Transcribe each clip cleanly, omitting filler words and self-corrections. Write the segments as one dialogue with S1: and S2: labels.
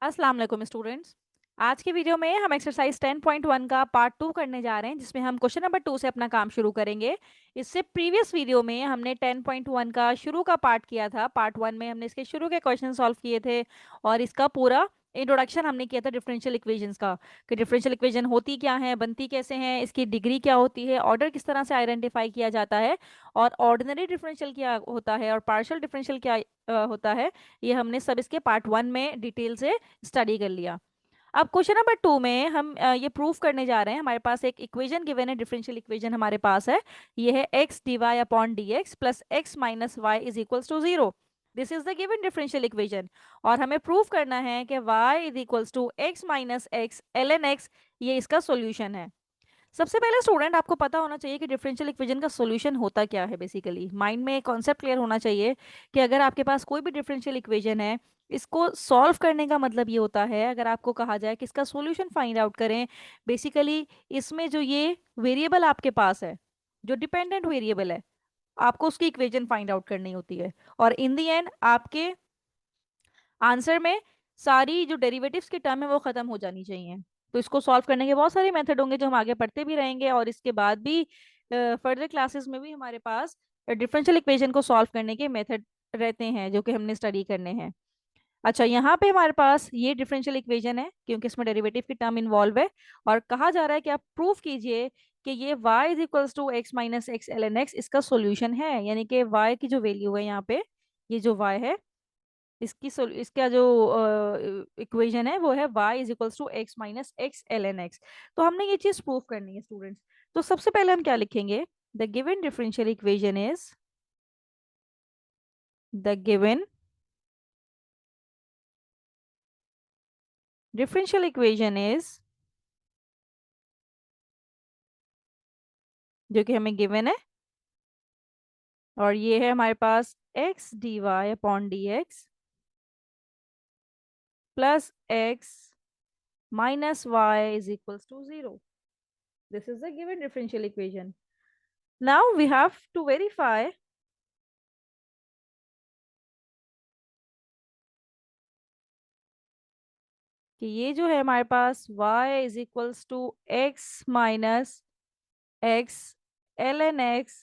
S1: अस्सलाम वालेकुम स्टूडेंट्स। आज की वीडियो में हम एक्सरसाइज 10.1 का पार्ट 2 करने जा रहे हैं, जिसमें हम क्वेश्चन नंबर 2 से अपना काम शुरू करेंगे। इससे प्रीवियस वीडियो में हमने 10.1 का शुरू का पार्ट किया था। पार्ट 1 में हमने इसके शुरू के क्वेश्चन सॉल्व किए थे और इसका पूरा इंट्रोडक्शन हमने किया था डिफरेंशियल इक्वेशंस का, कि डिफरेंशियल इक्वेशन होती क्या है, बनती कैसे हैं, इसकी डिग्री क्या होती है, ऑर्डर किस तरह से आइडेंटिफाई किया जाता है, और ऑर्डिनरी डिफरेंशियल क्या होता है और पार्शियल डिफरेंशियल क्या होता है। ये हमने सब इसके पार्ट 1 में डिटेल से स्टडी कर लिया। अब क्वेश्चन नंबर 2 में हम ये प्रूफ करने जा रहे हैं। हमारे पास एक इक्वेशन गिवन है, डिफरेंशियल इक्वेशन हमारे पास है। ये है x d y upon d x plus x minus y is equals to zero. This is the given differential equation और हमें प्रूफ करना है कि y is equals to x minus x l n x, ये इसका solution है। सबसे पहले स्टूडेंट आपको पता होना चाहिए कि डिफरेंशियल इक्वेशन का सॉल्यूशन होता क्या है। बेसिकली माइंड में एक कॉन्सेप्ट क्लियर होना चाहिए कि अगर आपके पास कोई भी डिफरेंशियल इक्वेशन है, इसको सॉल्व करने का मतलब ये होता है, अगर आपको कहा जाए कि इसका सॉल्यूशन फाइंड आउट करें, बेसिकली इसमें जो ये वेरिएबल आपके पास है, जो डिपेंडेंट वेरिएबल है, आपको उसकी इक्वेशन फाइंड आउट करनी होती है। और इन दी एंड आपके आंसर में सारी जो डेरिवेटिव्स की टर्म है वो खत्म हो जानी चाहिए। तो इसको सॉल्व करने के बहुत सारे मेथड होंगे जो हम आगे पढ़ते भी रहेंगे, और इसके बाद भी फर्दर क्लासेस में भी हमारे पास डिफरेंशियल इक्वेशन को सॉल्व करने के मेथड रहते हैं जो कि हमने स्टडी करने हैं। अच्छा, यहाँ पे हमारे पास ये डिफरेंशियल इक्वेशन है क्योंकि इसमें डेरिवेटिव की टर्म इन्वॉल्व है, और कहा जा रहा है कि आप प्रूफ कीजिए कि ये y is equals to x minus x l n x इसका सॉल्यूशन है। यानी कि y की जो वैल्यू है यहाँ पे, ये जो y है, इसका जो इक्वेशन है वो है y is equals to x minus x l n x. तो हमने ये चीज प्रूव करनी है स्टूडेंट्स। तो सबसे पहले हम क्या लिखेंगे? The given differential equation is the given differential equation is, जो कि हमें गिवन है, और ये है हमारे पास x d y upon d x plus x minus y is equals to zero. This is the given differential equation. Now we have to verify कि ये जो है हमारे पास y is equals to x minus x l n x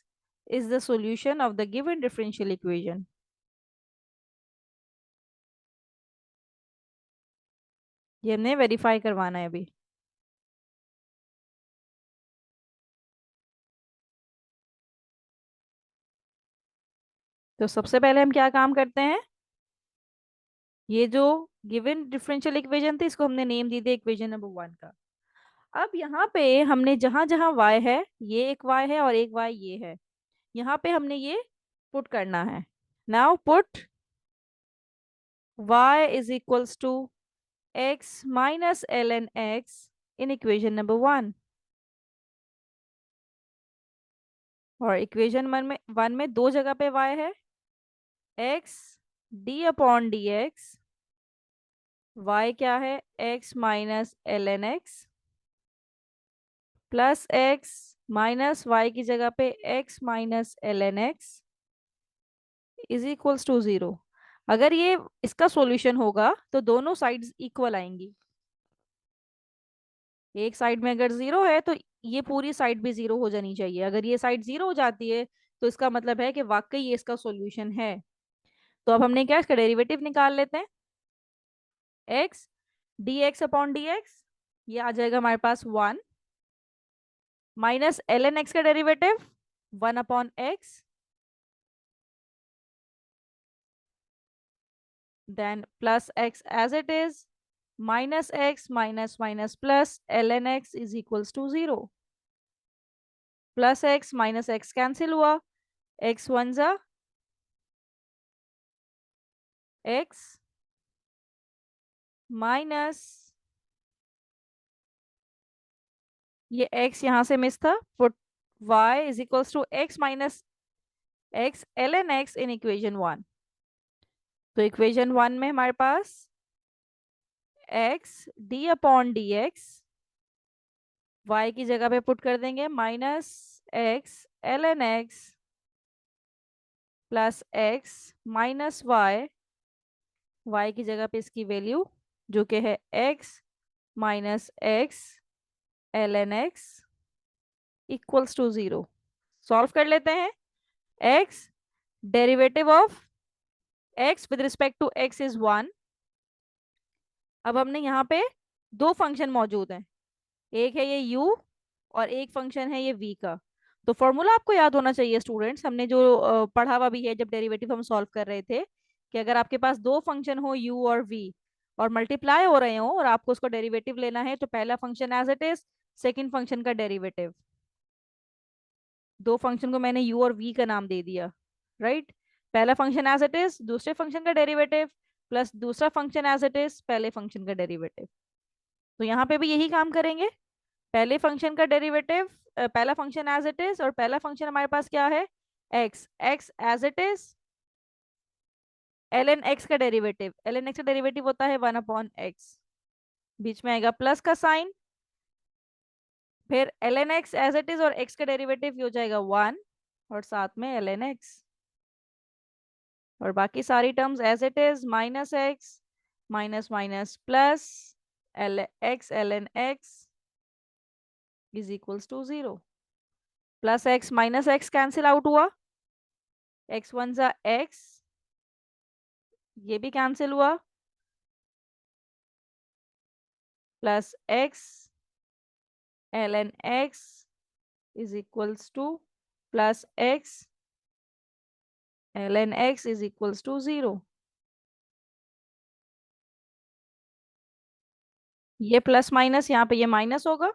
S1: is the solution of the given differential equation. ये हमने verify करवाना है अभी। तो सबसे पहले हम क्या काम करते हैं, ये जो गिवन डिफरेंशियल इक्वेशन थी इसको हमने नेम दी थी इक्वेशन नंबर 1 का। अब यहाँ पे हमने जहां जहां y है, ये एक y है और एक y ये है, यहाँ पे हमने ये पुट करना है। Now put y is equals to x minus l n x in equation number 1। और इक्वेशन वन में दो जगह पे y है, x d upon d x, y क्या है, x minus l n x plus x minus y की जगह पे x minus l n x is equals to zero. अगर ये इसका सॉल्यूशन होगा तो दोनों साइड्स इक्वल आएंगी। एक साइड में अगर जीरो है तो ये पूरी साइड भी जीरो हो जानी चाहिए। अगर ये साइड जीरो हो जाती है तो इसका मतलब है कि वाकई ये इसका सॉल्यूशन है। तो अब हमने क्या, इसका डेरिवेटिव निकाल लेते हैं। X d x upon d x, ये आ जाएगा हमारे पास 1 माइनस एल एन एक्स का derivative 1 upon x, then plus x as it is, minus x minus minus plus l n x is equals to zero. Plus x minus x cancel हुआ, x one जा x minus, ये x यहाँ से miss था, put y is equals to x minus x l n x in equation 1। तो equation 1 में हमारे पास x d upon d x, y की जगह पे पुट कर देंगे minus x l n x plus x minus y, y की जगह पे इसकी वैल्यू जो कि है x minus x ln x equals to 0। Solve कर लेते हैं। x derivative of x with respect to x is 1। अब हमने यहाँ पे दो फंक्शन मौजूद हैं, एक है ये u और एक फंक्शन है ये v का। तो फॉर्मूला आपको याद होना चाहिए स्टूडेंट्स, हमने जो पढ़ा हुआ भी है जब डेरिवेटिव हम सॉल्व कर रहे थे, कि अगर आपके पास दो फंक्शन हो u और v और मल्टीप्लाई हो रहे हो और आपको उसको डेरिवेटिव लेना है, तो पहला function as it is, second function का डेरिवेटिव। दो फंक्शन को मैंने u और v का नाम दे दिया, राइट। पहला फंक्शन एज इट इज, दूसरे फंक्शन का डेरिवेटिव, प्लस दूसरा फंक्शन एज इट इज, पहले फंक्शन का डेरिवेटिव। तो यहाँ पे भी यही काम करेंगे। पहले फंक्शन का डेरिवेटिव, पहला फंक्शन एज इट इज, और पहला फंक्शन हमारे पास क्या है, x, x as it is, ln x का डेरिवेटिव, ln x का डेरिवेटिव होता है 1/x, बीच में आएगा प्लस का साइन, फिर ln x as it is और x का डेरिवेटिव हो जाएगा 1 और साथ में ln x, और बाकी सारी terms as it is, minus x minus minus plus l x ln x is equals to 0। Plus x minus x cancel out हुआ, एक्स वन जा एक्स, ये भी कैंसिल हुआ, plus x ln x is equals to plus x ln x is equals to 0। ये plus minus यहाँ पे ये minus होगा,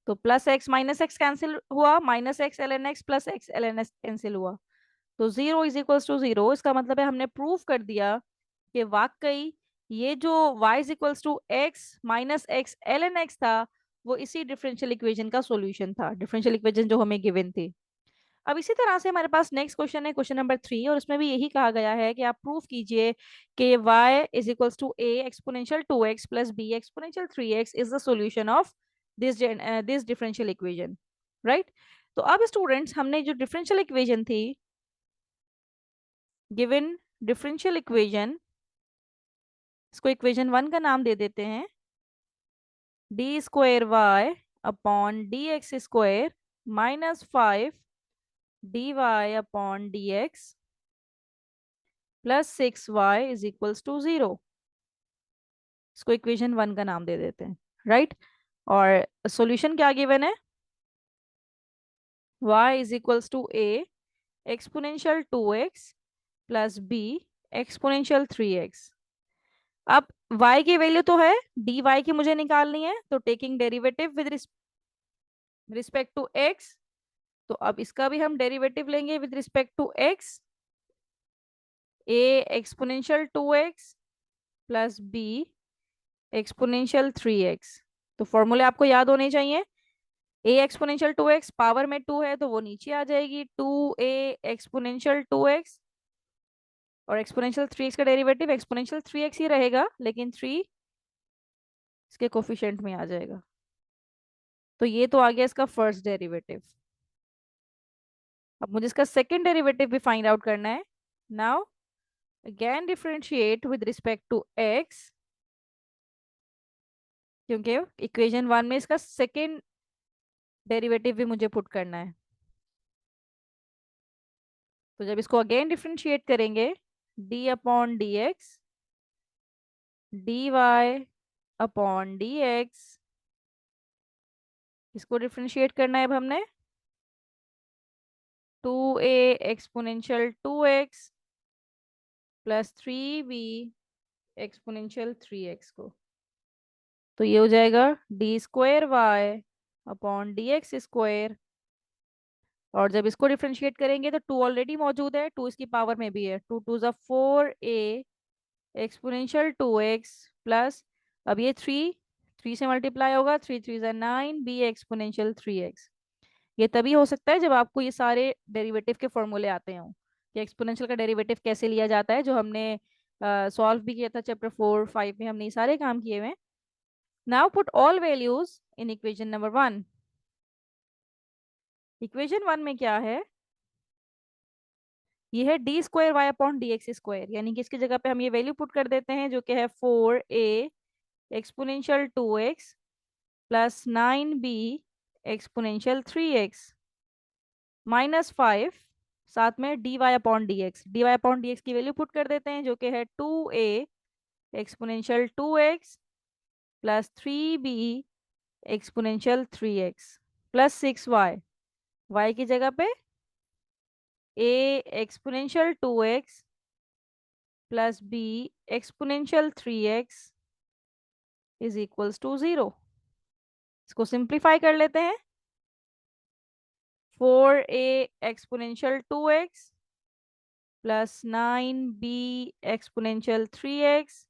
S1: तो plus x minus x cancel हुआ, minus x ln x plus x ln x cancel हुआ, तो 0 is equals to 0। इसका मतलब है हमने प्रूव कर दिया कि वाकई ये जो y is equals to x minus x ln x था, वो इसी डिफरेंशियल इक्वेशन का सॉल्यूशन था, डिफरेंशियल इक्वेशन जो हमें गिवन थी। अब इसी तरह से हमारे पास नेक्स्ट क्वेश्चन है, क्वेश्चन नंबर 3, और इसमें भी यही कहा गया है कि आप प्रूव कीजिए कि y is equals to a exponential 2x plus b exponential 3x is the solution of this differential equation, right. तो अब स्टूडेंट्स, हमने जो डिफरेंशियल इक्वेशन थी, गिवन डिफरेंशियल इक्वेशन, इसको इक्वेशन 1 का नाम दे देते हैं, d square y upon d x square minus 5 d y upon d x plus 6y is equals to 0। इसको इक्वेशन 1 का नाम दे देते हैं, राइट। और सॉल्यूशन क्या गिवन है, y is equals to a exponential 2x plus b exponential 3x। अब y की वैल्यू तो है, dy की मुझे निकालनी है, तो taking derivative with respect to x, तो अब इसका भी हम डेरिवेटिव लेंगे with respect to x, a exponential 2x plus b exponential 3x। तो फॉर्मूले आपको याद होने चाहिए, a एक्सपोनेंशियल 2x पावर में 2 है तो वो नीचे आ जाएगी, 2a एक्सपोनेंशियल 2x, और एक्सपोनेंशियल 3x का डेरिवेटिव एक्सपोनेंशियल 3x ही रहेगा, लेकिन 3 इसके कोफिशिएंट में आ जाएगा। तो ये तो आ गया इसका फर्स्ट डेरिवेटिव। अब मुझे इसका सेकंड डेरिवेटिव भी फाइंड आउट करना है। Now again differentiate with respect to x, क्योंकि इक्वेशन 1 में इसका सेकंड डेरिवेटिव भी मुझे पुट करना है। तो जब इसको अगेन डिफरेंशिएट करेंगे, d upon d x d y upon d x, इसको डिफरेंशिएट करना है अब हमने, 2a exponential 2x plus 3b exponential 3x को। तो ये हो जाएगा d square y upon d x square, और जब इसको डिफरेंशिएट करेंगे तो 2 ऑलरेडी मौजूद है, 2 इसकी पावर में भी है, 2 टू ज़ा 4a एक्सपोनेंशियल 2x प्लस, अब ये 3 से मल्टीप्लाई होगा, 3 ज़ा 9 b एक्सपोनेंशियल 3x। ये तभी हो सकता है जब आपको ये सारे डेरिवेटिव के फॉर्मूले आते हों, कि एक्सपोनेंशियल का डेरिवेटिव कैसे लिया जाता है, जो हमने सॉल्व भी किया था चैप्टर 4 5 में, हमने ये सारे काम किए हुए। Now put all values in equation number 1। Equation 1 में क्या है, ये है d square y upon d x square, यानी कि इसकी जगह पे हम ये वैल्यू पुट कर देते हैं जो कि है 4a exponential 2x plus 9b exponential 3x minus 5, साथ में d y upon d x, d y upon d x की वैल्यू पुट कर देते हैं जो कि है 2a exponential 2x plus 3b exponential 3x plus 6y, y की जगह पे a exponential 2x plus b exponential 3x is equals to 0। इसको सिंप्लीफाई कर लेते हैं। 4a exponential 2x plus 9b exponential 3x,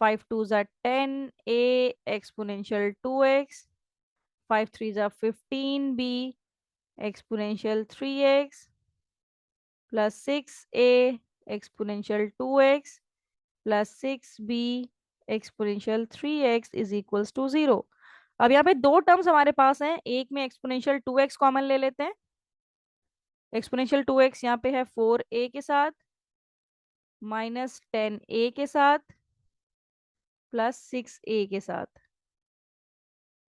S1: 5 2 ज़ा 10, a एक्सपोनेंशियल 2x, 5 3 ज़ा 15b exponential 3x plus 6a exponential 2x plus 6b exponential 3x is equals to 0। अब यहाँ पे दो टर्म्स हमारे पास हैं, एक में एक्सपोनेंशियल 2x कॉमन ले लेते हैं। एक्सपोनेंशियल 2x यहाँ पे है 4a के साथ माइनस 10a के साथ प्लस 6a के साथ,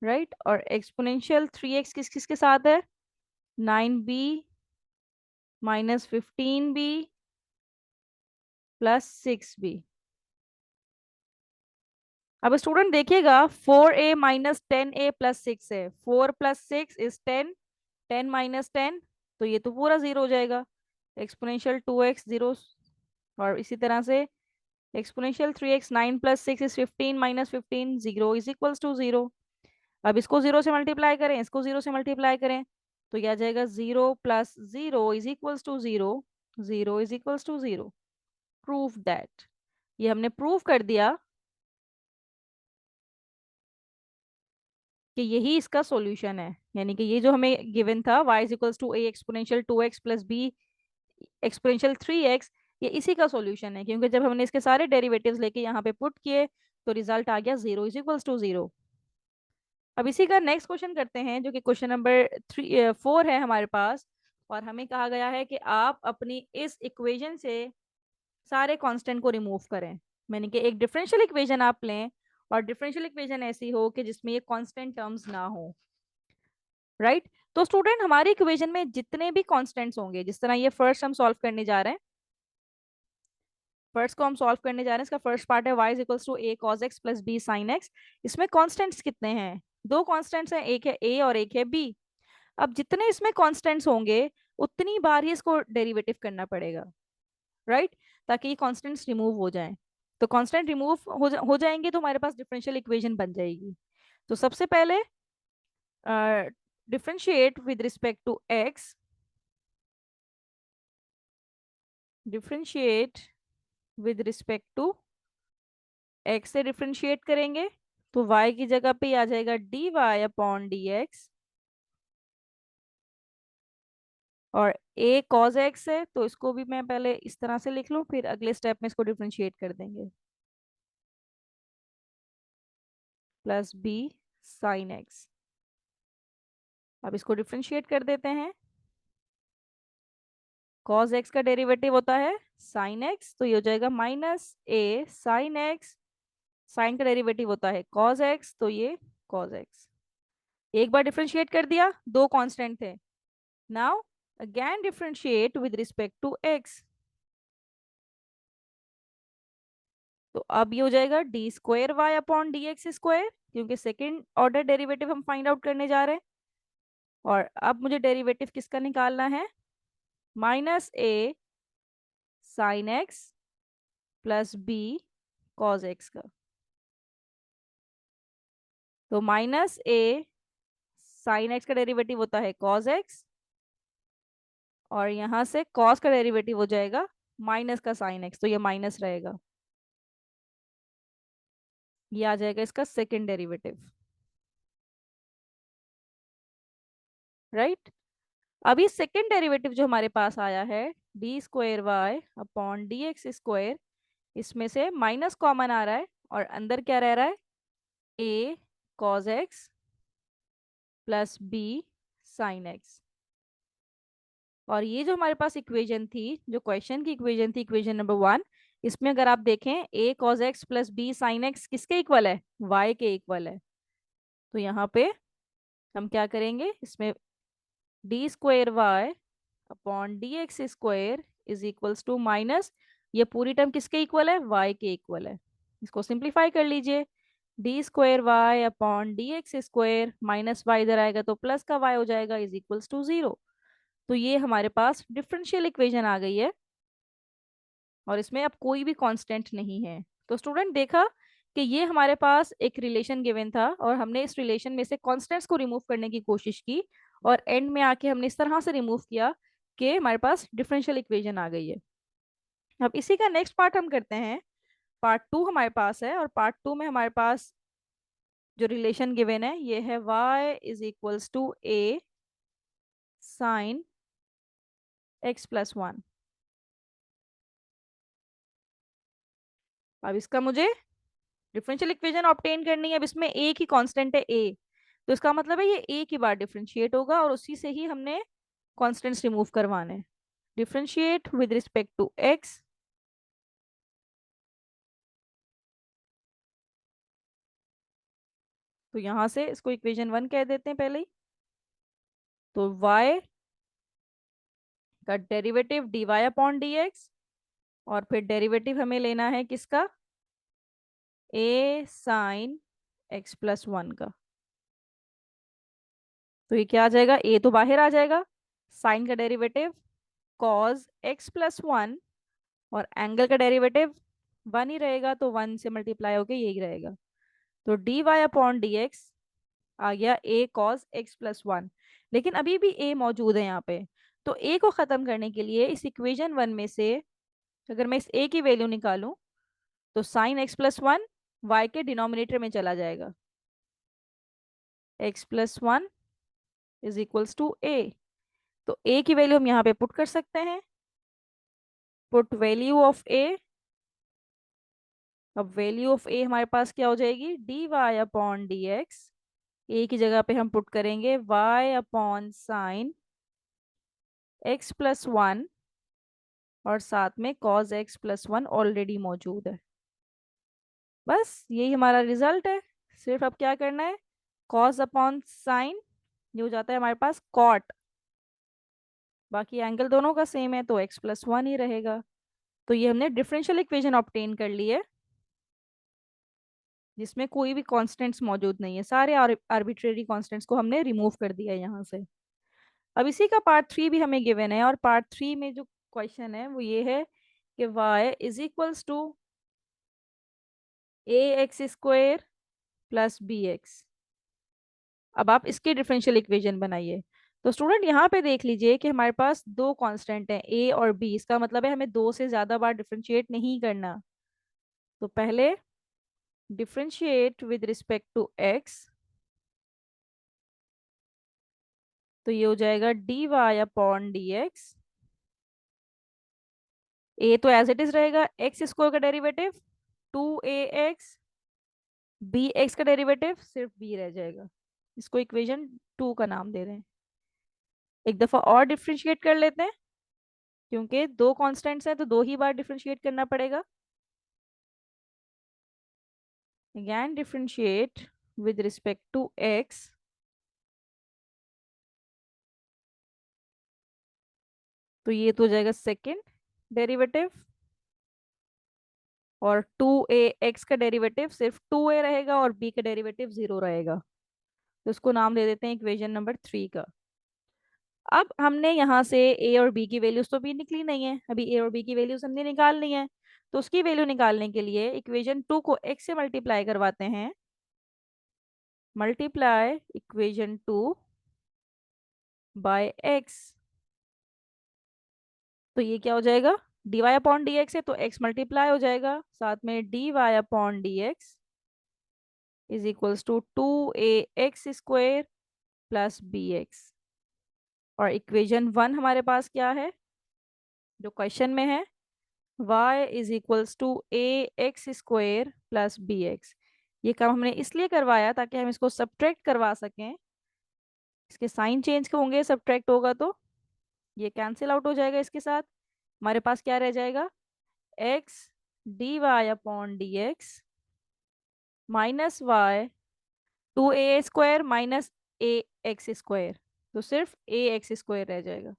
S1: राइट। और एक्सपोनेंशियल 3x किस किस के साथ है, 9b minus 15b plus 6b। अब स्टूडेंट देखिएगा 4a माइनस 10a प्लस 6 है, 4 प्लस 6 इज 10, 10 माइनस 10 तो ये तो पूरा 0 हो जाएगा। एक्सपोनेंशियल 2x 0, और इसी तरह से exponential 3x 9 plus 6 is 15 minus 15 0 is equals to 0। अब इसको 0 से मल्टीप्लाई करें, इसको 0 से मल्टीप्लाई करें तो यह आ जाएगा 0 plus 0 is equals to 0, 0 is equals to 0। Proof that, ये हमने प्रूव कर दिया कि यही इसका सॉल्यूशन है। यानी कि ये जो हमें गिवन था y is equals to a exponential 2x plus b exponential 3x, ये इसी का सॉल्यूशन है, क्योंकि जब हमने इसके सारे डेरिवेटिव्स लेके यहाँ पे पुट किए तो रिजल्ट आ गया 0 इज इक्वल्स टू 0। अब इसी का नेक्स्ट क्वेश्चन करते हैं जो कि क्वेश्चन नंबर 4 है हमारे पास। और हमें कहा गया है कि आप अपनी इस इक्वेशन से सारे कांस्टेंट को रिमूव करें। मैंने कि एक डिफरेंशियल इक्वेशन आप लें और डिफरेंशियल इक्वेशन ऐसी हो कि जिसमें ये कांस्टेंट टर्म्स ना हो, राइट। तो स्टूडेंट हमारी इक्वेशन में जितने भी कांस्टेंट्स होंगे, जिस तरह ये फर्स्ट हम सॉल्व करने जा रहे हैं, फर्स्ट को हम सॉल्व करने जा रहे हैं, इसका फर्स्ट पार्ट है y is equals to a cos x plus b sin x। इसमें कांस्टेंट्स कितने हैं, दो कांस्टेंट्स हैं, एक है a और एक है b। अब जितने इसमें कांस्टेंट्स होंगे उतनी बार ही इसको डेरिवेटिव करना पड़ेगा, राइट, ताकि ये कांस्टेंट्स रिमूव हो जाएं। तो कांस्टेंट रिमूव हो जाएंगे तो हमारे पास डिफरेंशियल इक्वेशन बन जाएगी। तो सबसे पहले differentiate with respect to x, differentiate with respect to x से डिफरेंशिएट करेंगे तो y की जगह पे आ जाएगा dy अपॉन dx, और a cos x है तो इसको भी मैं पहले इस तरह से लिख लूं, फिर अगले स्टेप में इसको डिफरेंशिएट कर देंगे, प्लस b sin x। अब इसको डिफरेंशिएट कर देते हैं। cos x का डेरिवेटिव होता है sin x, तो ये हो जाएगा minus a sin x। sin का डेरिवेटिव होता है cos x, तो ये cos x। एक बार डिफरेंशिएट कर दिया, दो कांस्टेंट थे। Now again differentiate with respect to x, तो अब ये हो जाएगा d square y upon d x square, क्योंकि सेकेंड ऑर्डर डेरिवेटिव हम फाइंड आउट करने जा रहे हैं। और अब मुझे डेरिवेटिव किसका निकालना है, minus a sin x plus b cos x का। तो माइनस ए साइन एक्स का डेरिवेटिव होता है कॉज एक्स, और यहां से कॉस का डेरिवेटिव हो जाएगा माइनस का साइन एक्स, तो ये माइनस रहेगा, ये आ जाएगा इसका सेकेंड डेरिवेटिव, राइट। अभी सेकेंड डेरिवेटिव जो हमारे पास आया है d square y upon d x square, इसमें से माइनस कॉमन आ रहा है और अंदर क्या रह रहा है, a cos x plus b sin x. और ये जो हमारे पास इक्वेशन थी, जो क्वेश्चन की इक्वेशन थी, इक्वेशन नंबर 1, इसमें अगर आप देखें a cos x plus b sin x किसके इक्वल है? y के इक्वल है। तो यहाँ पे हम क्या करेंगे, इसमें d square y upon d x square is equals to minus, ये पूरी टर्म किसके इक्वल है? y के इक्वल है। इसको सिंप्लीफाई कर लीजिए, d square y upon d x square minus y इधर आएगा तो प्लस का y हो जाएगा इज इक्वल्स टू 0। तो ये हमारे पास डिफरेंशियल इक्वेशन आ गई है और इसमें अब कोई भी कांस्टेंट नहीं है। तो स्टूडेंट देखा कि ये हमारे पास एक रिलेशन गिवन था और हमने इस रिलेशन में से कांस्टेंट्स को रिमूव करने की कोशिश की और एंड में आके हमने इस तरह से रिमूव किया कि हमारे पास डिफरेंशियल इक्वेशन आ गई है। अब इसी का नेक्स्ट पार्ट हम करते हैं। पार्ट 2 हमारे पास है और पार्ट 2 में हमारे पास जो रिलेशन गिवन है ये है y is equals to a sine x plus 1। अब इसका मुझे डिफरेंशियल इक्वेशन ऑब्टेन करनी है। अब इसमें एक ही कांस्टेंट है a, तो इसका मतलब है ये एक ही बार डिफरेंशिएट होगा और उसी से ही हमने कांस्टेंट्स रिमूव करवाने हैं। Differentiate with respect to x, तो यहां से इसको इक्वेशन 1 कह देते हैं पहले ही। तो y का डेरिवेटिव dy अपॉन dx और फिर डेरिवेटिव हमें लेना है किसका? a साइन x प्लस 1 का। तो ये क्या आ जाएगा? a तो बाहर आ जाएगा, साइन का डेरिवेटिव cos x प्लस 1 और एंगल का डेरिवेटिव 1 ही रहेगा तो 1 से मल्टीप्लाई होके यही रहेगा। तो dy अपॉन डी एक्स आ गया a cos x प्लस 1। लेकिन अभी भी a मौजूद है यहाँ पे, तो a को ख़त्म करने के लिए इस इक्वेशन 1 में से अगर मैं इस a की वैल्यू निकालूं तो साइन x प्लस 1 y के डिनोमिनेटर में चला जाएगा, x plus 1 is equals to a। तो a की वैल्यू हम यहाँ पे पुट कर सकते हैं, पुट वैल्यू ऑफ a। अब वैल्यू ऑफ a हमारे पास क्या हो जाएगी? D y upon d x. A की जगह पे हम पुट करेंगे y upon sin x plus 1 और साथ में cos x प्लस 1 ऑलरेडी मौजूद है। बस यही हमारा रिजल्ट है। सिर्फ अब क्या करना है, cos अपॉन साइन ये हो जाता है हमारे पास cot, बाकी एंगल दोनों का सेम है तो x प्लस 1 ही रहेगा। तो ये हमने डिफरेंशियल इक्वेशन ऑब्टेन कर ली है जिसमें कोई भी कॉन्स्टेंट्स मौजूद नहीं है, सारे आर्बिट्रेरी कॉन्स्टेंट्स को हमने रिमूव कर दिया है यहाँ से। अब इसी का पार्ट 3 भी हमें गिवन है और पार्ट 3 में जो क्वेश्चन है वो ये है कि y is equals to a x square plus b x. अब आप इसके डिफरेंशियल इक्वेशन बनाइए। तो स्टूडेंट यहाँ पे देख लीजिए कि हमारे पास दो कांस्टेंट हैं a और b, इसका मतलब है हमें दो से ज्यादा बार डिफरेंशिएट नहीं करना। तो पहले differentiate with respect to x, तो ये हो जाएगा d y upon d x. A तो एज इट इज रहेगा, एक्स स्क्वायर का डेरिवेटिव 2ax, बी एक्स का डेरिवेटिव सिर्फ b रह जाएगा। इसको इक्वेशन 2 का नाम दे रहे हैं। एक दफा और डिफरेंशिएट कर लेते हैं क्योंकि दो कांस्टेंट्स हैं तो दो ही बार डिफरेंशिएट करना पड़ेगा। Again differentiate with respect to x, तो ये तो हो जाएगा सेकेंड डेरिवेटिव और 2ax का डेरिवेटिव सिर्फ 2a रहेगा और b का डेरिवेटिव 0 रहेगा। तो इसको नाम दे देते हैं इक्वेशन नंबर 3 का। अब हमने यहाँ से a और b की वैल्यूज तो भी निकली नहीं है, अभी a और b की वैल्यूज हमने निकालनी है। तो उसकी वैल्यू निकालने के लिए इक्वेशन 2 को x से मल्टीप्लाई करवाते हैं। मल्टीप्लाई इक्वेशन 2 बाय x, तो ये क्या हो जाएगा? dy अपॉन डी एक्स है तो x मल्टीप्लाई हो जाएगा, साथ में dy upon d x is equals to 2ax स्क्वायर प्लस bx। और इक्वेशन 1 हमारे पास क्या है जो क्वेश्चन में है? y is equals to a x square plus b x. ये काम हमने इसलिए करवाया ताकि हम इसको सब्ट्रैक्ट करवा सकें, इसके साइन चेंज होंगे सब्ट्रैक्ट होगा तो। ये कैंसिल आउट हो जाएगा इसके साथ। हमारे पास क्या रह जाएगा, x d y upon d x minus y, 2a² minus a x square, तो सिर्फ ए एक्स स्क्वायर रह जाएगा।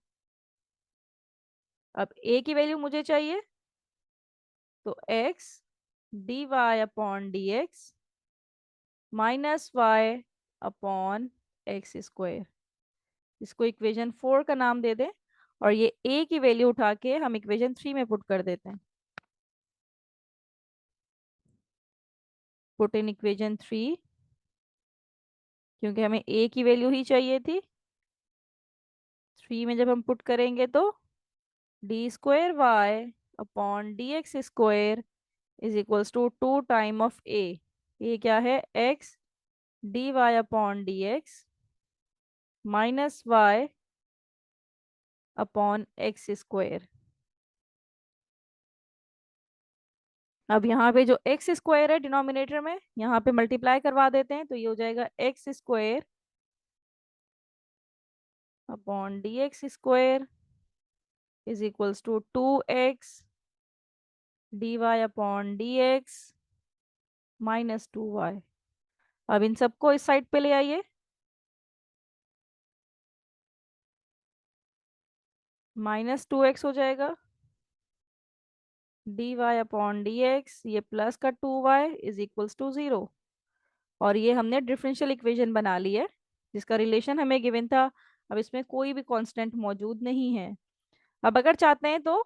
S1: अब a की वैल्यू मुझे चाहिए, तो x d y upon d x minus y upon x square, इसको इक्वेशन 4 का नाम दे दें। और ये a की वैल्यू उठा के हम इक्वेशन 3 में पुट कर देते हैं। पुट इन इक्वेशन 3, क्योंकि हमें a की वैल्यू ही चाहिए थी। 3 में जब हम पुट करेंगे तो d square y upon d x square is equals to 2 time of a. ये क्या है, x d y upon d x minus y upon x square. अब यहाँ पे जो एक्स स्क्वायर है डिनोमिनेटर में, यहाँ पे मल्टीप्लाई करवा देते हैं, तो ये हो जाएगा x square upon d x square is equals to 2x d y upon d x -2y। अब इन सबको इस साइड पे ले आइए, -2x हो जाएगा d y upon d x, ये प्लस का 2y इज इक्वल्स टू 0। और ये हमने डिफरेंशियल इक्वेशन बना ली है जिसका रिलेशन हमें गिवन था। अब इसमें कोई भी कांस्टेंट मौजूद नहीं है। अब अगर चाहते हैं तो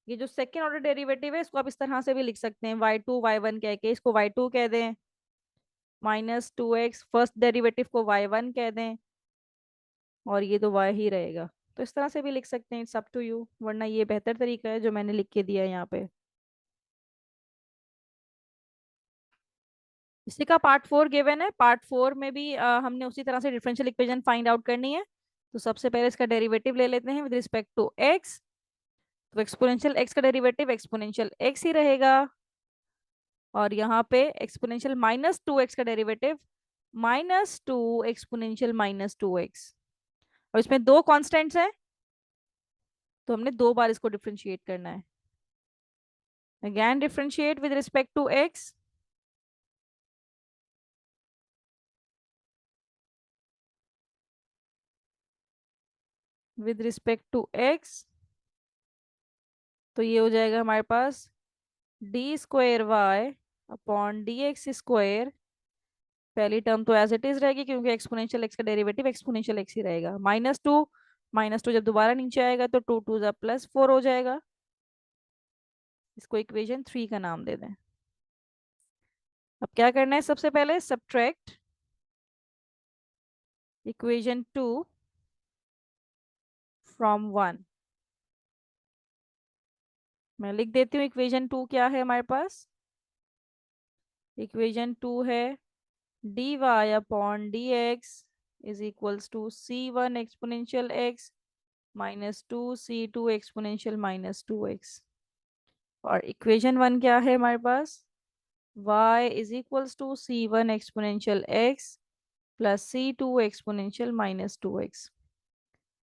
S1: ये जो सेकेंड ऑर्डर डेरिवेटिव है इसको आप इस तरह से भी लिख सकते हैं, y2 y1 कह के इसको y2 कह दें, -2x फर्स्ट डेरिवेटिव को y1 कह दें, और ये तो y ही रहेगा। तो इस तरह से भी लिख सकते हैं, इट्स अप टू यू, वरना ये बेहतर तरीका है जो मैंने लिख के दिया है यहाँ पे। इसी का पार्ट 4 गिवन है। पार्ट 4 में भी हमने उसी तरह से डिफरेंशियल इक्वेशन फाइंड आउट करनी है। तो सबसे पहले इसका डेरिवेटिव ले लेते हैं विद रिस्पेक्ट टू एक्स। तो एक्सपोनेंशियल एक्स का डेरिवेटिव एक्सपोनेंशियल एक्स ही रहेगा। और यहाँ पे एक्सपोनेंशियल -2x का डेरिवेटिव -2 एक्सपोनेंशियल -2x। और इसमें दो कॉन्स्टेंट्स हैं, तो हमने दो बार इसको डिफरेंशिएट करना है। Again differentiate with respect to x, with respect to x, तो ये हो जाएगा हमारे पास d square y upon d x square. पहली टर्म तो एज इट इज रहेगी क्योंकि एक्सपोनेंशियल एक्स का डेरिवेटिव एक्सपोनेंशियल एक्स ही रहेगा। -2 जब दोबारा नीचे आएगा तो 2 2 +4 हो जाएगा। इसको इक्वेशन 3 का नाम दे दें। अब क्या करना है, सबसे पहले सब्ट्रैक्ट इक्वेशन 2 फ्रॉम 1। मैं लिख देती हूँ इक्वेशन 2 क्या है हमारे पास। इक्वेशन 2 है d y upon d x is equals to c1 exponential x -2 c2 exponential -2x। और इक्वेशन 1 क्या है हमारे पास, y is equals to c1 exponential x plus c2 exponential -2x।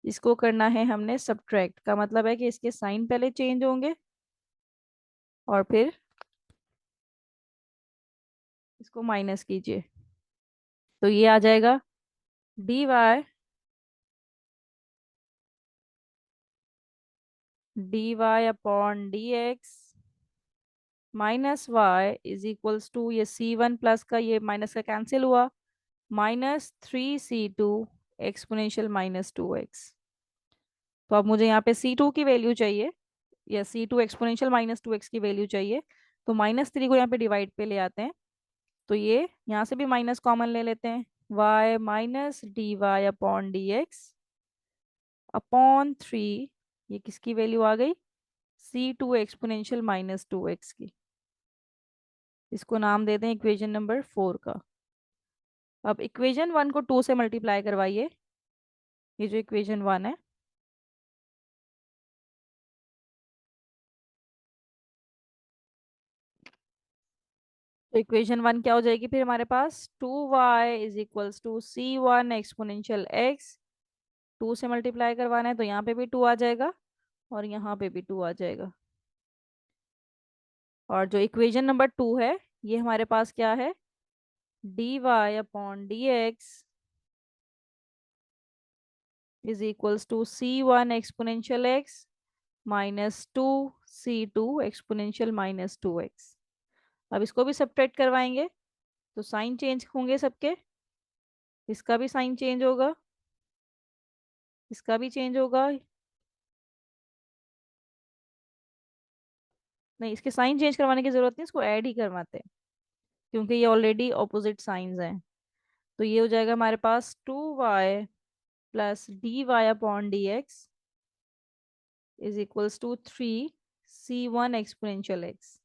S1: इसको करना है हमने सब्ट्रैक्ट, का मतलब है कि इसके साइन पहले चेंज होंगे और फिर इसको माइनस कीजिए, तो ये आ जाएगा dy upon d x -y is equals to, ये c1 प्लस का ये माइनस का कैंसिल हुआ, -3c2 एक्सपोनेंशियल -2x। तो अब मुझे यहाँ पे c2 की वैल्यू चाहिए, या c2 एक्सपोनेंशियल -2x की वैल्यू चाहिए। तो -3 को यहाँ पे डिवाइड पे ले आते हैं, तो ये यहाँ से भी माइनस कॉमन ले लेते हैं, y minus d y upon d x upon 3, ये किसकी वैल्यू आ गई, c2 एक्सपोनेंशियल -2x की। इसको नाम देते हैं इक्वेशन नंबर 4 का। अब इक्वेशन 1 को 2 से मल्टीप्लाई करवाइए, ये जो इक्वेशन 1 है। तो इक्वेशन 1 क्या हो जाएगी फिर हमारे पास, 2y is equals to c1 exponential x 2 से मल्टीप्लाई करवाना है तो यहाँ पे भी 2 आ जाएगा और यहाँ पे भी 2 आ जाएगा। और जो इक्वेशन नंबर 2 है ये हमारे पास क्या है, dy upon dx is equals to c1 exponential x minus 2c2 exponential minus 2x। अब इसको भी सब्ट्रैक्ट करवाएंगे तो साइन चेंज होंगे सबके, इसका भी साइन चेंज होगा, इसका भी चेंज होगा, नहीं इसके साइन चेंज करवाने की जरूरत नहीं, इसको ऐड ही करवाते हैं क्योंकि ये ऑलरेडी ऑपोजिट साइंस हैं। तो ये हो जाएगा हमारे पास 2y plus d y upon d x is equals to 3c1 exponential x.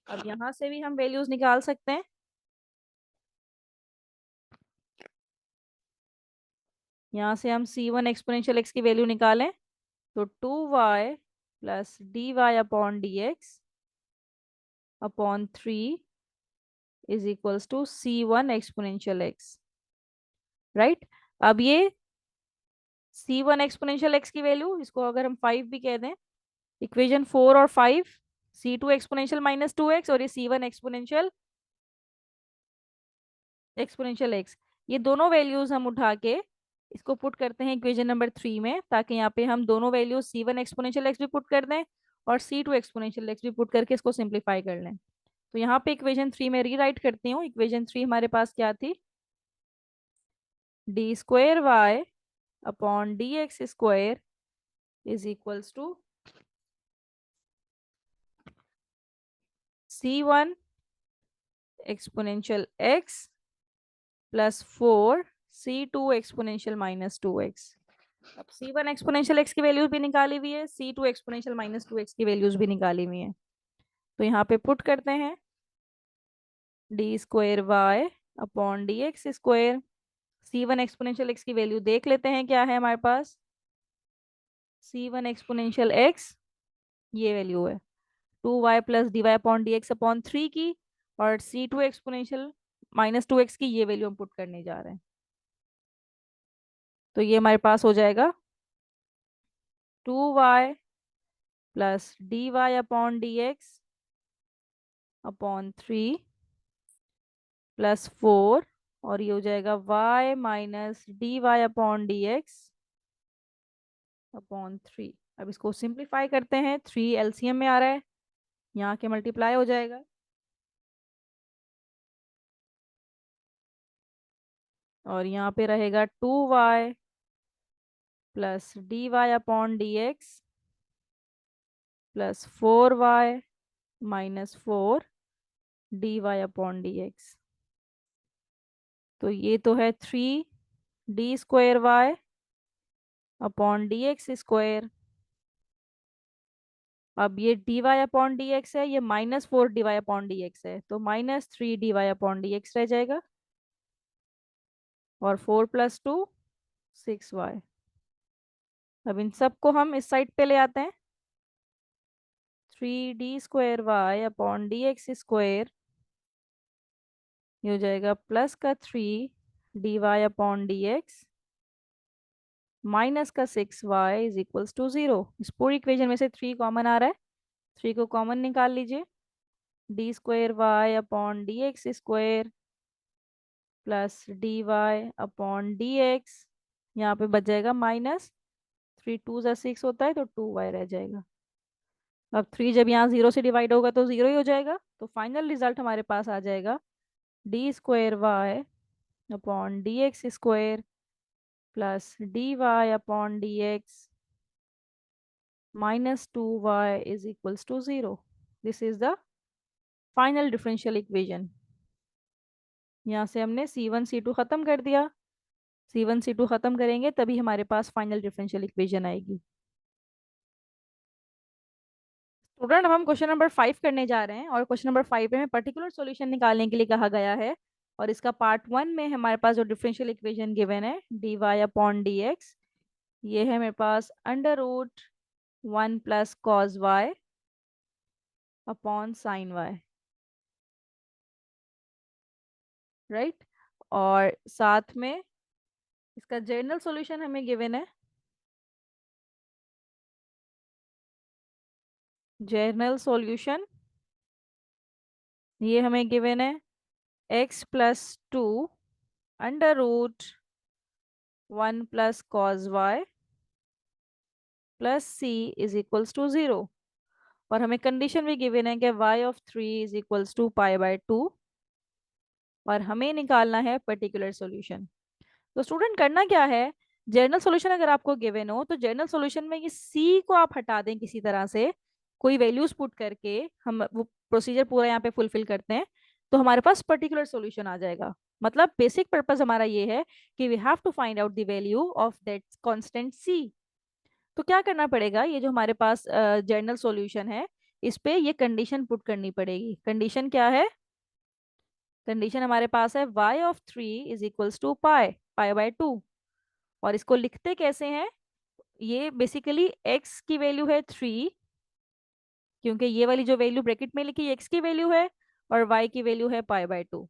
S1: अब यहाँ से भी हम वैल्यूज निकाल सकते हैं। यहाँ से हम c1 एक्सपोनेंशियल एक्स की वैल्यू निकालें तो 2y plus d y upon d x upon 3 is equals to c1 exponential x, right. अब ये c1 एक्सपोनेंशियल एक्स की वैल्यू, इसको अगर हम 5 भी कह दें, इक्वेशन 4 और 5, c2 एक्सपोनेंशियल माइनस 2x और ये c1 एक्सपोनेंशियल एक्सपोनेंशियल एक्स, ये दोनों वैल्यूज हम उठा के इसको पुट करते हैं इक्वेशन नंबर 3 में, ताकि यहाँ पे हम दोनों वैल्यूज c1 एक्सपोनेंशियल एक्स भी पुट कर दें और c2 एक्सपोनेंशियल एक्स भी पुट करके इसको सिंप्लीफाई कर लें। तो यहाँ पे इक्वेशन 3 में रीराइट करती हूँ। इक्वेशन 3 हमारे पास क्या थी, d square y upon d x square is equals to c1 exponential x plus 4c2 exponential minus 2x। अब c1 एक्सपोनेंशियल x की वैल्यूज भी निकाली हुई है, c2 एक्सपोनेंशियल माइनस 2x की वैल्यूज भी निकाली हुई है। तो यहाँ पे पुट करते हैं d square y upon d x square, c1 exponential x की वैल्यू देख लेते हैं क्या है हमारे पास, c1 एक्सपोनेंशियल x ये वैल्यू है 2y plus d y upon d x upon 3 की, और c2 एक्सपोनेंशियल माइनस 2x की ये वैल्यू हम पुट करने जा रहे हैं। तो ये हमारे पास हो जाएगा 2y plus d y upon d x upon 3 plus 4, और ये हो जाएगा y minus d y upon d x upon 3। अब इसको सिंप्लीफाई करते हैं, 3 एलसीएम में आ रहा है, यहाँ के मल्टीप्लाई हो जाएगा और यहाँ पे रहेगा 2y plus d y upon d x plus 4y minus 4 d y upon d x. तो ये तो है 3 d square y upon d x square. अब ये d y upon d x है, ये -4 d y upon d x है, तो -3 d y upon d x रह जाएगा और 4 प्लस 2 6y। अब इन सबको हम इस साइड पे ले आते हैं, 3 d square y upon d x square, ये हो जाएगा प्लस का 3 dy upon d x minus का 6y इज इक्वल्स टू 0। इस पूरी इक्वेशन में से 3 कॉमन आ रहा है, 3 को कॉमन निकाल लीजिए, d square y upon d x square plus d y upon d x, यहाँ पे बच जाएगा माइनस 3 2 6 होता है तो 2y रह जाएगा। अब 3 जब यहाँ 0 से डिवाइड होगा तो 0 ही हो जाएगा, तो फाइनल रिजल्ट हमारे पास आ जाएगा d square y upon d x square plus d y upon d x minus 2y is equals to 0। This is the final differential equation. यहाँ से हमने C1 C2 खत्म कर दिया, C1 C2 खत्म करेंगे तभी हमारे पास फाइनल डिफरेंशियल इक्वेशन आएगी। स्टूडेंट अब हम क्वेश्चन नंबर 5 करने जा रहे हैं और क्वेश्चन नंबर 5 में पर्टिकुलर सॉल्यूशन निकालने के लिए कहा गया है। और इसका पार्ट 1 में हमारे पास जो डिफरेंशियल इक्वेशन गिवन है d y upon d x, ये है मेरे पास √1 plus cos y upon sine y, right. और साथ में इसका जनरल सॉल्यूशन हमें गिवन है, जनरल सॉल्यूशन ये हमें गिवन है x+2 √1 + cos y +c = 0। और हमें कंडीशन भी गिवन है कि y(3) = π/2 और हमें निकालना है पर्टिकुलर सॉल्यूशन। तो स्टूडेंट करना क्या है, जनरल सॉल्यूशन अगर आपको गिवन हो तो जनरल सॉल्यूशन में ये c को आप हटा दें किसी तरह से, कोई वैल्यूज पुट करके हम वो प्रोसीजर पूरा यहाँ पे फुलफिल करते हैं, तो हमारे पास पर्टिकुलर सॉल्यूशन आ जाएगा। मतलब बेसिक पर्पस हमारा ये है कि we have to find out the value of that constant c। तो क्या करना पड़ेगा, ये जो हमारे पास जनरल सॉल्यूशन है इस पे ये कंडीशन पुट करनी पड़ेगी। कंडीशन क्या है, कंडीशन हमारे पास है y(3) = π/2। और इसको लिखते कैसे हैं, ये बेसिकली x की वैल्यू है 3, क्योंकि ये वाली जो वैल्यू ब्रैकेट में लिखी है x की वैल्यू है, और y की वैल्यू है π/2।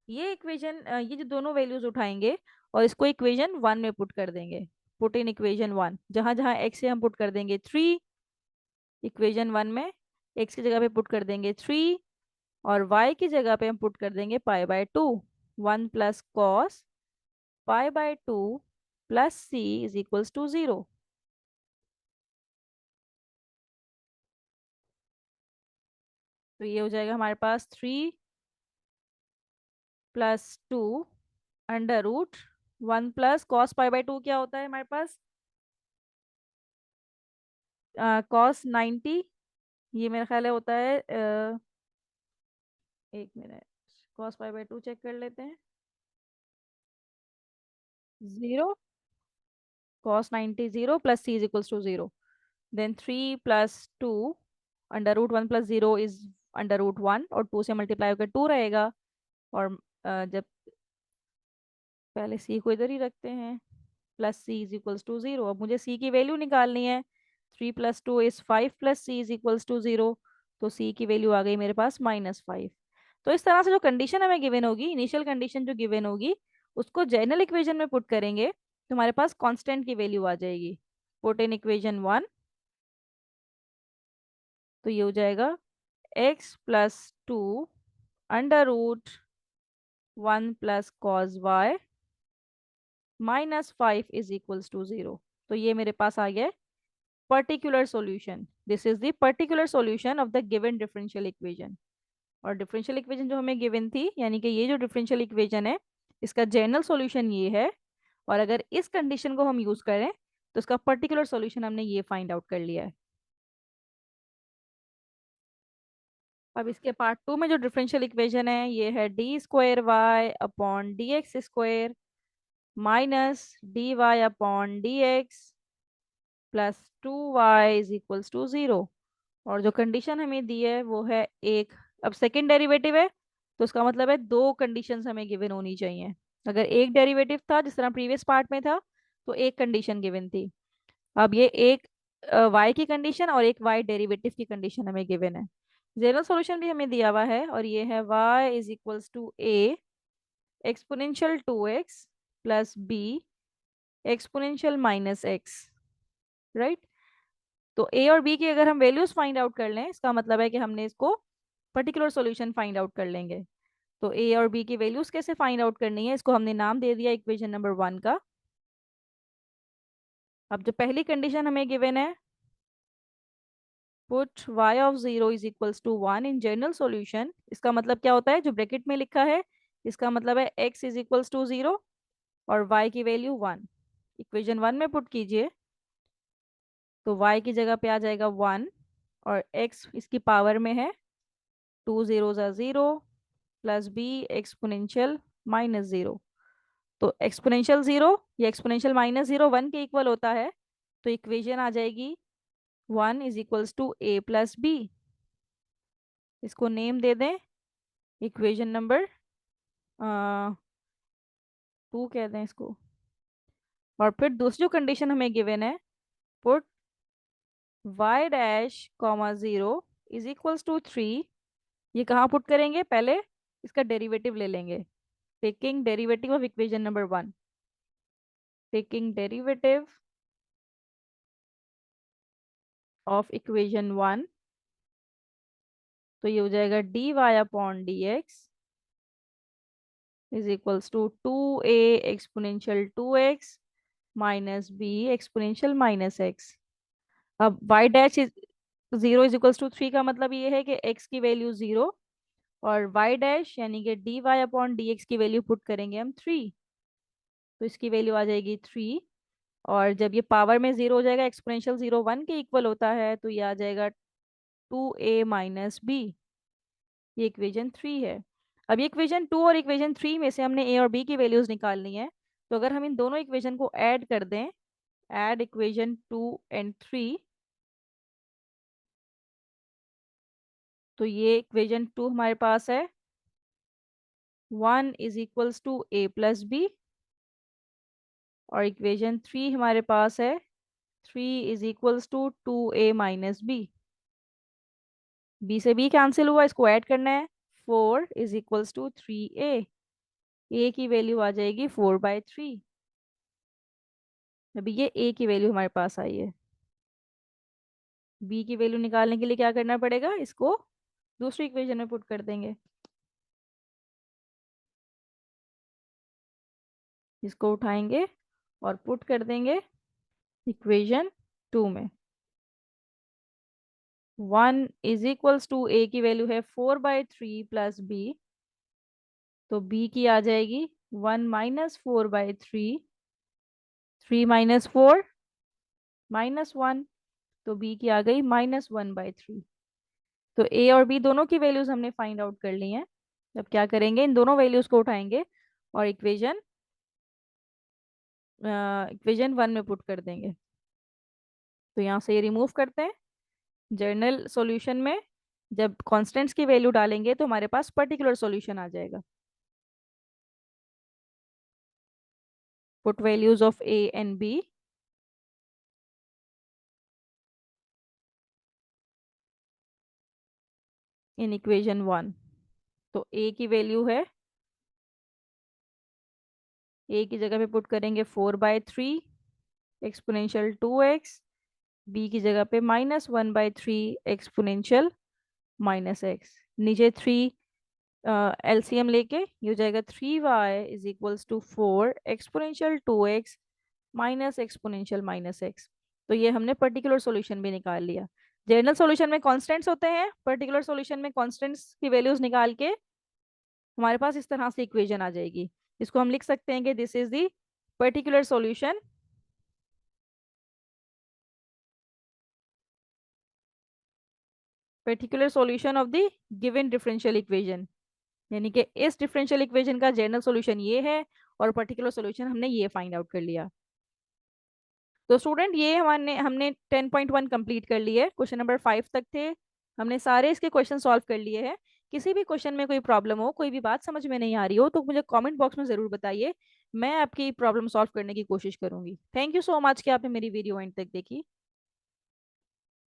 S1: ये इक्वेशन, ये जो दोनों वैल्यूज उठाएंगे और इसको इक्वेशन 1 में पुट कर देंगे। पुट इन इक्वेशन 1, जहां जहां x से हम पुट कर देंगे 3, इक्वेशन 1 में x की जगह पे पुट कर देंगे 3 और y की जगह पे हम पुट कर देंगे π/2। 1 + cos π/2 + c = 0। तो ये हो जाएगा हमारे पास 3 + 2 √1 + cos π/2 क्या होता है हमारे पास, cos 90। ये मेरा ख्याल है होता है 1 मिनट, cos π/2 चेक कर लेते हैं। 0, cos 90 0 + c = 0। देन 3 + 2 √1 + 0 इज √1, और 2 से मल्टीप्लाई होकर 2 रहेगा। और जब पहले c को इधर ही रखते हैं, +c = 0। अब मुझे c की वैल्यू निकालनी है। 3 + 2 इज 5 + c = 0। तो c की वैल्यू आ गई मेरे पास -5। तो इस तरह से जो कंडीशन हमें गिवन होगी, इनिशियल कंडीशन जो गिवन होगी, उसको जनरल इक्वेशन में पुट करेंगे तो हमारे पास कांस्टेंट की वैल्यू आ जाएगी। पुट इन इक्वेशन 1, तो ये हो जाएगा x+2 √1 + cos y -5 = 0। तो ये मेरे पास आ गया particular solution. This is the particular solution of the given differential equation. और डिफरेंशियल इक्वेशन जो हमें गिवन थी, यानी कि ये जो डिफरेंशियल इक्वेशन है इसका जनरल सॉल्यूशन ये है, और अगर इस कंडीशन को हम यूज करें तो इसका पर्टिकुलर सॉल्यूशन हमने ये फाइंड आउट कर लिया है। अब इसके पार्ट 2 में जो डिफरेंशियल इक्वेशन है ये है d²y/dx² -dy/dx +2y = 0। और जो कंडीशन हमें दी है वो है एक, अब सेकंड डेरिवेटिव है तो उसका मतलब है दो कंडीशंस हमें गिवन होनी चाहिए। अगर एक डेरिवेटिव था जिस तरह प्रीवियस पार्ट में था तो एक कंडीशन गिवन थी। अब ये एक y की कंडीशन और एक y डेरिवेटिव की कंडीशन हमें गिवन है। जनरल सॉल्यूशन भी हमें दिया हुआ है और ये है y = a exponential 2x + b exponential -x, right. तो a और b की अगर हम वैल्यूज फाइंड आउट कर लें, इसका मतलब है कि हमने इसको पर्टिकुलर सॉल्यूशन फाइंड आउट कर लेंगे। तो a और b की वैल्यूज कैसे फाइंड आउट करनी है, इसको हमने नाम दे दिया इक्वेशन नंबर 1 का। अब जो पहली कंडीशन हमें गिवन है, put y(0) = 1 in general solution, इसका मतलब क्या होता है, जो ब्रैकेट में लिखा है इसका मतलब है x = 0 और y की वैल्यू 1। इक्वेशन 1 में पुट कीजिए तो y की जगह पे आ जाएगा 1 और x इसकी पावर में है, 2 0 0 + b एक्सपोनेंशियल -0। तो एक्सपोनेंशियल 0 या एक्सपोनेंशियल -0 1 के इक्वल होता है। तो इक्वेशन आ जाएगी 1 = a + b। इसको नेम दे दें, इक्वेशन नंबर 2 कह दें इसको। और फिर दूसरी जो कंडीशन हमें गिवन है, पुट y'(0) = 3। ये कहाँ पुट करेंगे, पहले इसका डेरिवेटिव ले लेंगे, taking derivative of equation number 1। Taking derivative of equation 1, तो ये हो जाएगा dy upon dx is equals to 2a exponential 2x minus b exponential minus x। अब y डैश इज 0 = 3 का मतलब ये है कि x की वैल्यू 0, और y डैश यानी कि dy अपॉन dx की वैल्यू पुट करेंगे हम 3, तो इसकी वैल्यू आ जाएगी 3। और जब ये पावर में 0 हो जाएगा, एक्सपोनेंशियल 0 1 के इक्वल होता है, तो ये आ जाएगा 2a माइनस बी। ये इक्वेशन 3 है। अब ये इक्वेशन 2 और इक्वेशन 3 में से हमने a और b की वैल्यूज निकालनी है। तो अगर हम इन दोनों इक्वेशन को ऐड कर दें, ऐड इक्वेशन 2 एंड 3, तो ये इक्वेशन 2 हमारे पास है 1 is equals to a plus b, और इक्वेशन 3 हमारे पास है 3 is equals to 2a minus b. b से b कैंसिल हुआ, इसको ऐड करना है, 4 is equals to 3a। a की वैल्यू आ जाएगी 4/3। अभी ये a की वैल्यू हमारे पास आई है। b की वैल्यू निकालने के लिए क्या करना पड़ेगा, इसको दूसरी इक्वेशन में पुट कर देंगे। इसको उठाएंगे और पुट कर देंगे इक्वेशन 2 में। 1 इज इक्वल्स टू a की वैल्यू है 4/3 प्लस b, तो b की आ जाएगी 1 माइनस 4/3, 3 माइनस 4 माइनस 1, तो b की आ गई -1/3। तो a और b दोनों की वैल्यूज हमने फाइंड आउट कर ली हैं। अब क्या करेंगे, इन दोनों वैल्यूज को उठाएंगे और इक्वेशन 1 में पुट कर देंगे। तो यहाँ से ये रिमूव करते हैं। जर्नल सॉल्यूशन में जब कांस्टेंट्स की वैल्यू डालेंगे तो हमारे पास पर्टिकुलर सॉल्यूशन आ जाएगा। Put values of a and b in equation 1। तो a की वैल्यू है, a की जगह पे पुट करेंगे 4/3 एक्सपोनेंशियल 2x, b की जगह पे -1/3 एक्सपोनेंशियल -x। नीचे 3 एलसीएम लेके ये हो जाएगा 3y is equals to 4 exponential 2x minus exponential -x। तो ये हमने पर्टिकुलर सॉल्यूशन भी निकाल लिया। जनरल सॉल्यूशन में कांस्टेंट्स होते हैं, पर्टिकुलर सॉल्यूशन में कांस्टेंट्स की वैल्यूज निकाल के हमारे पास इस तरह से इक्वेशन आ जाएगी। इसको हम लिख सकते हैं कि this is the particular solution, particular solution of the given differential equation. यानी कि इस डिफरेंशियल इक्वेशन का जनरल सॉल्यूशन ये है और पर्टिकुलर सॉल्यूशन हमने ये फाइंड आउट कर लिया। तो स्टूडेंट ये हमने हमने 10.1 कंप्लीट कर लिए, क्वेश्चन नंबर 5 तक थे। हमने सारे इसके क्वेश्चन सॉल्व कर लिए हैं। किसी भी क्वेश्चन में कोई प्रॉब्लम हो, कोई भी बात समझ में नहीं आ रही हो, तो मुझे कमेंट बॉक्स में ज़रूर बताइए। मैं आपकी प्रॉब्लम सॉल्व करने की कोशिश करूंगी। थैंक यू सो मच कि आपने मेरी वीडियो एंड तक देखी।